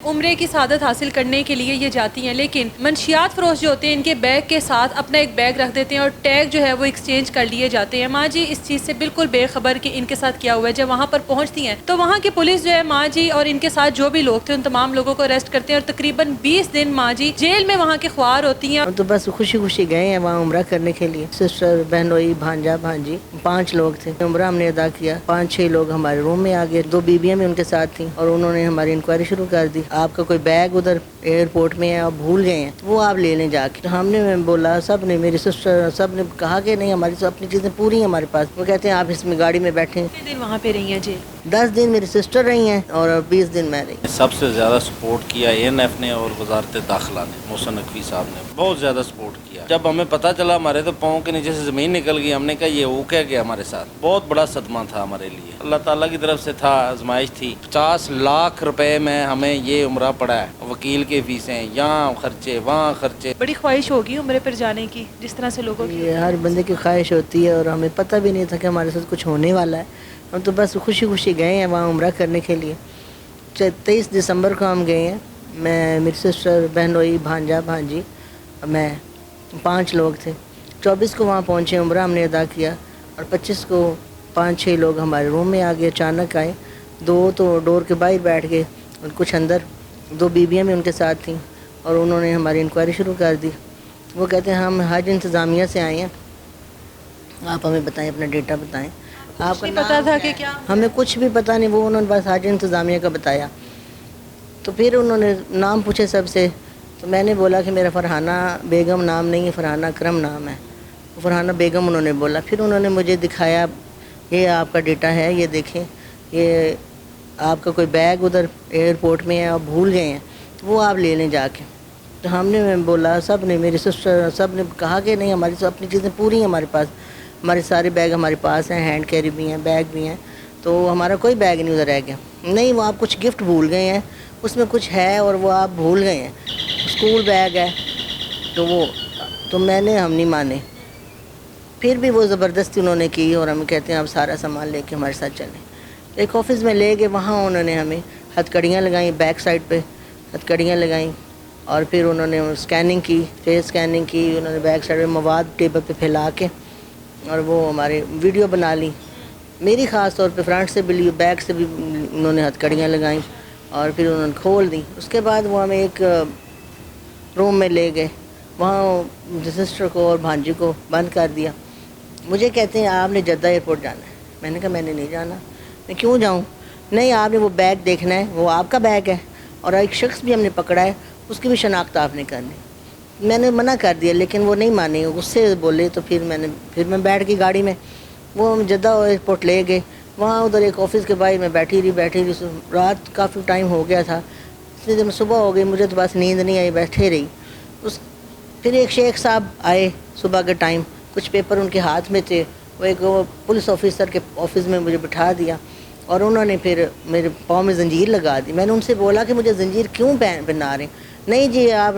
عمرے کی سعادت حاصل کرنے کے لیے یہ جاتی ہیں، لیکن منشیات فروش جو ہوتے ہیں ان کے بیگ کے ساتھ اپنا ایک بیگ رکھ دیتے ہیں اور ٹیگ جو ہے وہ ایکسچینج کر لیے جاتے ہیں۔ ماں جی اس چیز سے بالکل بے خبر کہ ان کے ساتھ کیا ہوا ہے۔ جب وہاں پر پہنچتی ہیں تو وہاں کی پولیس جو ہے ماں جی اور ان کے ساتھ جو بھی لوگ تھے ان تمام لوگوں کو اریسٹ کرتے ہیں اور تقریباً 20 دن ماں جی جیل میں وہاں کے خوار ہوتی ہیں۔ ہم تو بس خوشی خوشی گئے ہیں وہاں عمرہ کرنے کے لیے، سسٹر، بہنوئی، بھانجا، بھانجی، 5 لوگ تھے۔ عمرہ ہم نے ادا کیا، 5-6 لوگ ہمارے روم میں آ گئے، 2 بیویاں بھی ان کے ساتھ تھیں اور انہوں نے ہماری انکوائری شروع کر دی۔ آپ کا کوئی بیگ ادھر ایئرپورٹ میں ہے، آپ بھول گئے ہیں، وہ آپ لے لیں جا کے۔ تو ہم نے بولا، سب نے، میری سسٹر سب نے کہا کہ نہیں، ہماری اپنی چیزیں پوری ہیں ہمارے پاس۔ وہ کہتے ہیں آپ اس میں گاڑی میں بیٹھیں۔ کتنے دن وہاں پہ رہی ہیں جی؟ 10 دن میری سسٹر رہی ہیں اور 20 دن میں رہی۔ سب سے زیادہ سپورٹ کیا ANF نے اور وزارت داخلہ نے، محسن نقوی صاحب نے بہت زیادہ سپورٹ کیا۔ جب ہمیں پتہ چلا ہمارے تو پاؤں کے نیچے سے زمین نکل گئی، ہم نے کہا یہ ہو کیا گیا ہمارے ساتھ۔ بہت بڑا صدمہ تھا ہمارے لیے، اللہ تعالیٰ کی طرف سے تھا، آزمائش تھی۔ 50 لاکھ روپے میں ہمیں یہ عمرہ پڑا ہے، وکیل کے فیسیں، یہاں خرچے وہاں خرچے۔ بڑی خواہش ہوگی عمرے پر جانے کی جس طرح سے لوگوں کی؟ یہ ہر بندے کی خواہش ہوتی ہے اور ہمیں پتہ بھی نہیں تھا کہ ہمارے ساتھ کچھ ہونے والا ہے۔ ہم تو بس خوشی خوشی گئے ہیں وہاں عمرہ کرنے کے لیے۔ 23 دسمبر کو ہم گئے ہیں، میں، میری سسٹر، بہنوئی، بھانجا، بھانجی، میں، 5 لوگ تھے۔ 24 کو وہاں پہنچے، عمرہ ہم نے ادا کیا اور 25 کو 5-6 لوگ ہمارے روم میں آ گئے، اچانک آئے۔ 2 تو ڈور کے باہر بیٹھ گئے اور کچھ اندر، 2 بیویاں بھی ان کے ساتھ تھیں اور انہوں نے ہماری انکوائری شروع کر دی۔ وہ کہتے ہیں ہم حج انتظامیہ سے آئے ہیں، آپ ہمیں بتائیں، اپنا ڈیٹا بتائیں۔ آپ کا نہیں پتا تھا کہ کیا؟ ہمیں کچھ بھی پتہ نہیں، وہ انہوں نے بس حج انتظامیہ کا بتایا۔ تو پھر انہوں نے نام پوچھے سب سے، تو میں نے بولا کہ میرا فرحانہ بیگم نام نہیں ہے، فرحانہ اکرم نام ہے۔ فرحانہ بیگم انہوں نے بولا۔ پھر انہوں نے مجھے دکھایا، یہ آپ کا ڈیٹا ہے، یہ دیکھیں، یہ آپ کا کوئی بیگ ادھر ایئرپورٹ میں ہے، آپ بھول گئے ہیں، تو وہ آپ لے لیں جا کے۔ تو ہم نے بولا، سب نے، میری سسٹر سب نے کہا کہ نہیں، ہماری اپنی چیزیں پوری ہیں ہمارے پاس، ہمارے سارے بیگ ہمارے پاس ہیں، ہینڈ کیری بھی ہیں، بیگ بھی ہیں، تو ہمارا کوئی بیگ نہیں ادھر رہ گیا۔ نہیں، وہ آپ کچھ گفٹ بھول گئے ہیں، اس میں کچھ ہے اور وہ آپ بھول گئے ہیں، اسکول بیگ ہے، تو میں نے، ہم نہیں مانے۔ پھر بھی وہ زبردستی انہوں نے کی اور ہم کہتے ہیں آپ سارا سامان لے کے ہمارے ساتھ چلیں۔ ایک آفس میں لے گئے، وہاں انہوں نے ہمیں ہتھ کڑیاں لگائیں، بیک سائڈ پہ ہتھ کڑیاں لگائیں اور پھر انہوں نے اسکیننگ کی، فیس اسکیننگ کی، انہوں نے بیک سائڈ پہ مواد ٹیبل پہ پھیلا کے اور وہ ہمارے ویڈیو بنا لی۔ میری خاص طور پہ فرنٹ سے بھی لی، بیک سے بھی انہوں نے ہتھ کڑیاں لگائیں اور پھر انہوں نے کھول دی۔ اس کے بعد وہ ہمیں ایک روم میں لے گئے، وہاں سسٹر کو اور بھانجی کو بند کر دیا۔ مجھے کہتے ہیں آپ نے جدہ ایئرپورٹ جانا ہے۔ میں نے کہا میں نے نہیں جانا۔ میں کیوں جاؤں؟ نہیں، آپ نے وہ بیگ دیکھنا ہے، وہ آپ کا بیگ ہے اور ایک شخص بھی ہم نے پکڑا ہے، اس کی بھی شناخت آپ نے کرنی۔ میں نے منع کر دیا لیکن وہ نہیں مانے، غصے بولے، تو پھر میں بیٹھ گئی گاڑی میں۔ وہ ہم جدہ ایئرپورٹ لے گئے، وہاں ادھر ایک آفس کے باہر میں بیٹھی رہی، رات کافی ٹائم ہو گیا تھا، اس لیے جب صبح ہو گئی مجھے تو بس نیند نہیں آئی، بیٹھے رہی۔ پھر ایک شیخ صاحب آئے صبح کے ٹائم، کچھ پیپر ان کے ہاتھ میں تھے، وہ ایک پولیس آفیسر کے آفس میں مجھے بٹھا دیا اور انہوں نے پھر میرے پاؤں میں زنجیر لگا دی۔ میں نے ان سے بولا کہ مجھے زنجیر کیوں پہنا رہے ہیں؟ نہیں جی، آپ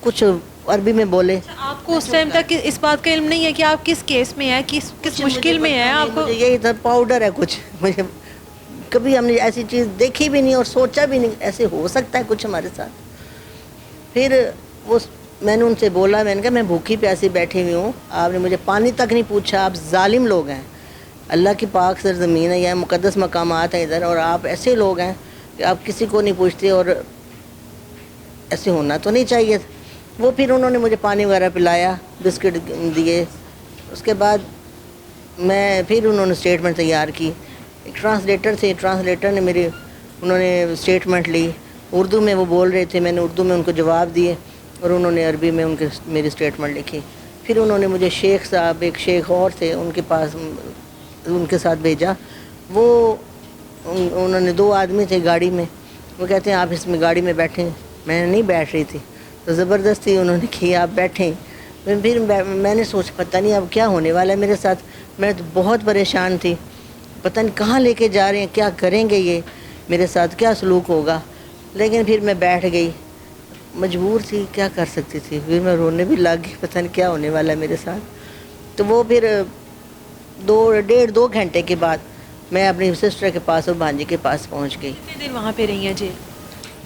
کچھ عربی میں بولے۔ آپ کو اس ٹائم تک اس بات کا علم نہیں ہے کہ آپ کس کیس میں ہیں، کس مشکل میں ہیں؟ آپ کو مجھے یہی تھا پاؤڈر ہے کچھ، مجھے کبھی ہم نے ایسی چیز دیکھی بھی نہیں اور سوچا بھی نہیں ایسے ہو سکتا ہے کچھ ہمارے ساتھ۔ پھر میں نے ان سے بولا، میں نے کہا میں بھوکی پیاسی بیٹھی ہوئی ہوں، آپ نے مجھے پانی تک نہیں پوچھا، آپ ظالم لوگ ہیں، اللہ کی پاک سرزمین ہے، یہ مقدس مقامات ہیں ادھر، اور آپ ایسے لوگ ہیں کہ آپ کسی کو نہیں پوچھتے، اور ایسے ہونا تو نہیں چاہیے تھا۔ وہ پھر انہوں نے مجھے پانی وغیرہ پلایا، بسکٹ دیے۔ اس کے بعد پھر انہوں نے اسٹیٹمنٹ تیار کی، ایک ٹرانسلیٹر تھے، ٹرانسلیٹر نے انہوں نے اسٹیٹمنٹ لی، اردو میں وہ بول رہے تھے، میں نے اردو میں ان کو جواب دیے اور انہوں نے عربی میں میری اسٹیٹمنٹ لکھی۔ پھر انہوں نے مجھے شیخ صاحب، ایک شیخ اور تھے، ان کے پاس، ان کے ساتھ بھیجا۔ انہوں نے 2 آدمی تھے گاڑی میں، وہ کہتے ہیں آپ اس میں گاڑی میں بیٹھیں۔ میں نہیں بیٹھ رہی تھی تو زبردستی انہوں نے کھی آپ بیٹھیں۔ پھر میں نے سوچا پتہ نہیں اب کیا ہونے والا ہے میرے ساتھ، میں تو بہت پریشان تھی، پتہ نہیں کہاں لے کے جا رہے ہیں، کیا کریں گے یہ میرے ساتھ، کیا سلوک ہوگا۔ لیکن پھر میں بیٹھ گئی، مجبور تھی، کیا کر سکتی تھی۔ پھر میں رونے بھی لگ گئی، پتہ نہیں کیا ہونے والا ہے میرے ساتھ۔ تو وہ پھر 2 گھنٹے کے بعد میں اپنی سسٹر کے پاس اور بھانجی کے پاس پہنچ گئی۔ کتنے دن وہاں پہ رہی ہیں جی؟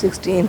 16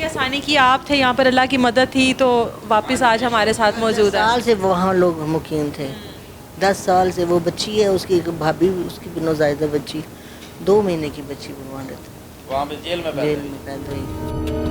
بڑی آسانی کی آپ تھے یہاں پر, اللہ کی مدد تھی تو واپس آج ہمارے ساتھ موجود ہے. 10 سال سے وہاں لوگ مقیم تھے, 10 سال سے. وہ بچی ہے اس کی, ایک بھابھی, اس کی بھی نوزائیدہ بچی, 2 مہینے کی بچی وہ وہاں رہتی, وہاں پہ جیل میں جیل میں پیدا ہوئی.